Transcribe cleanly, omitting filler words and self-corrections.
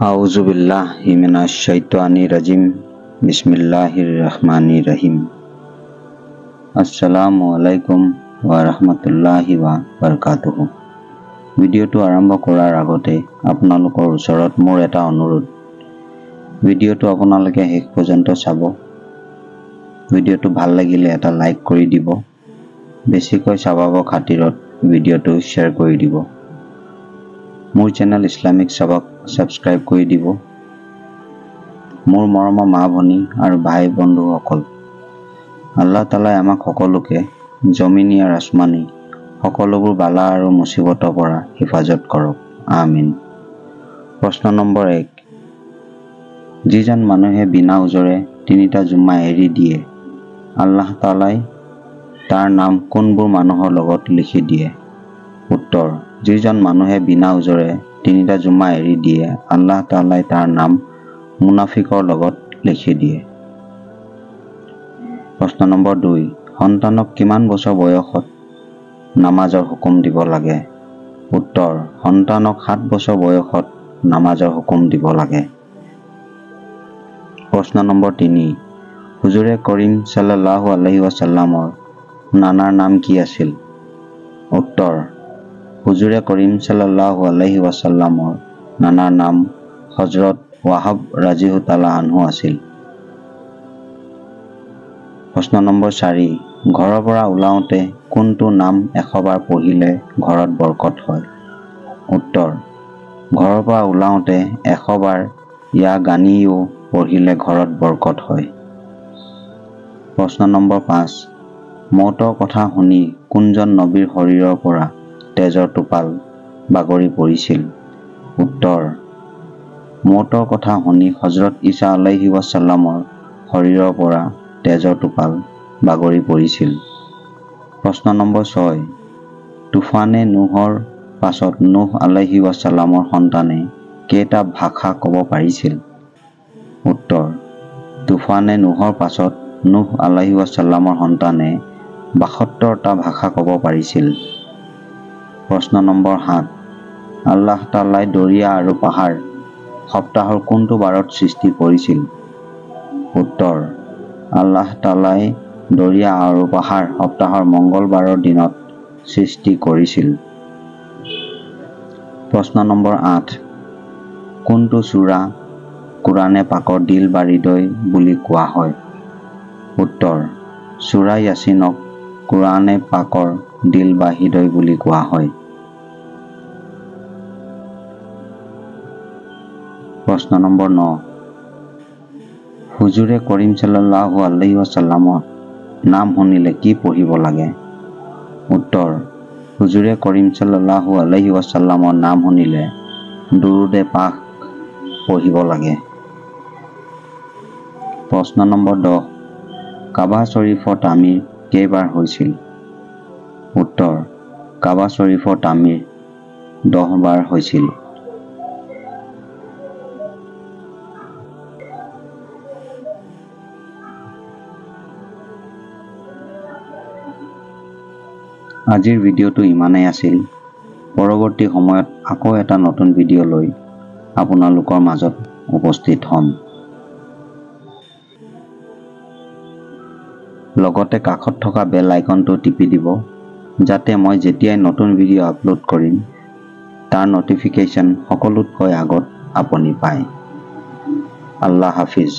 আউযুবিল্লাহি মিনাশ শাইতানিৰ ৰাজিম। বিসমিল্লাহিৰ ৰহমানিৰ ৰহিম। আসসালামু আলাইকুম ওয়া ৰাহমাতুল্লাহি ওয়া বাৰাকাতুহু। ভিডিঅ'টো আৰম্ভ কৰাৰ আগতে আপোনালোকৰ ওচৰত মোৰ এটা অনুৰোধ, ভিডিঅ'টো আপোনালোকে শেষ পৰ্যন্ত চাব। ভিডিঅ'টো ভাল লাগিলে এটা লাইক কৰি দিব, বেছিকৈ চাবৰ খাতিৰত ভিডিঅ'টো শ্বেয়াৰ কৰি দিব। মোৰ চেনেল ইছলামিক চাবক সাবস্ক্ৰাইব কৰি দিব। মোৰ মৰমৰ মা ভনী আৰু ভাই বন্ধুসকল, আল্লাহ তাআলাই আমাক সকলোকে জমিনী আৰু আসমানী সকলোবোৰ বালা আৰু মুসিবতৰ পৰা হিফাজত কৰক, আমিন। প্ৰশ্ন নম্বৰ 1, যিজন মানুহে বিনা উজৰে তিনিটা জুমা এৰি দিয়ে, আল্লাহ তাআলাই তাৰ নাম কোনবোৰ মানুহৰ লগত লিখি দিয়ে? উত্তৰ, যিজন মানুহে বিনা উজৰে তিনিটা জুমা এৰি দিয়ে, আল্লাহ তাআলাই তাৰ নাম মুনাফিকৰ লগত লিখি দিয়ে। প্ৰশ্ন নম্বৰ 2, সন্তানক কিমান বছৰ বয়সত নামাজৰ হুকুম দিব লাগে? উত্তৰ, সন্তানক 7 বছৰ বয়সত নামাজৰ হুকুম দিব লাগে। প্ৰশ্ন নম্বৰ 3, হুজুৰে কৰিম সাল্লাল্লাহু আলাইহি ওয়াসাল্লামৰ নানাৰ নাম কি আছিল? উত্তৰ, হুজুৰে কৰিম সাল্লাল্লাহু আলাইহি ওয়াসাল্লামৰ নানাৰ নাম হযৰত ওয়াহাব ৰাদিয়াল্লাহু তাআলা আনহু আছিল। প্ৰশ্ন নম্বৰ 4, ঘৰৰ পৰা ওলাওঁতে কোনটো নাম 100 বাৰ পঢ়িলে ঘৰত বৰকত হয়? উত্তৰ, ঘৰৰ পৰা ওলাওঁতে 100 বাৰ ইয়া গানিয়ো পঢ়িলে ঘৰত বৰকত হয়। প্ৰশ্ন নম্বৰ 5, মৌতৰ কথা শুনি কোনজন নবীৰ শৰীৰৰ পৰা তেজৰ টোপাল বাগৰি পৰিছিল? উত্তৰ, মৌতৰ কথা শুনি হযৰত ঈসা আলাইহি ওয়াসাল্লামৰ শৰীৰৰ পৰা তেজৰ টোপাল বাগৰি পৰিছিল। প্ৰশ্ন নম্বৰ 6, তুফানে নুহৰ পাছত নুহ আলাইহি ওয়াসাল্লামৰ সন্তানে কেইটা ভাষা ক'ব পাৰিছিল? উত্তৰ, তুফানে নুহৰ পাছত নুহ আলাইহি ওয়াসাল্লামৰ সন্তানে 72টা ভাষা ক'ব পাৰিছিল। প্ৰশ্ন নম্বৰ 7, আল্লাহ তাআলাই দৰিয়া আৰু পাহাৰ সপ্তাহৰ কোনটো বাৰত সৃষ্টি কৰিছিল? উত্তৰ, আল্লাহ তাআলাই দৰিয়া আৰু পাহাৰ সপ্তাহৰ মঙ্গলবাৰৰ দিনত সৃষ্টি কৰিছিল। প্ৰশ্ন নম্বৰ 8, কোনটো সূৰা কুৰাণে পাকৰ দিল বাৰিদৈ বুলি কোৱা হয়? উত্তৰ, সূৰা ইয়াছিনক কুৰাণে পাকৰ দিল বাৰিদৈ বুলি কোৱা হয়। প্ৰশ্ন নম্বৰ 9, হুজুৰে কৰিম সাল্লাল্লাহু আলাইহি ওয়াসাল্লামৰ নাম শুনিলে কি পঢ়িব লাগে? উত্তৰ, হুজুৰে কৰিম সাল্লাল্লাহু আলাইহি ওয়াসাল্লামৰ নাম শুনিলে দুৰুদে পাক পঢ়িব লাগে। প্ৰশ্ন নম্বৰ 10, কাবা শৰীফৰ তামিৰ কেইবাৰ হৈছিল? উত্তৰ, কাবা শৰীফৰ তামিৰ 10 বাৰ হৈছিল। আজিৰ ভিডিঅ'টো ইমানেই আছিল। পৰৱৰ্তী সময়ত আকৌ এটা নতুন ভিডিঅ' লৈ আপোনালোকৰ মাজত উপস্থিত হ'ম। লগতে কাষত থকা বেল আইকনটো টিপি দিব, যাতে মই যেতিয়াই নতুন ভিডিঅ' আপলোড কৰিম তাৰ নটিফিকেশ্যন সকলোতকৈ আগত আপুনি পায়। আল্লাহ হাফিজ।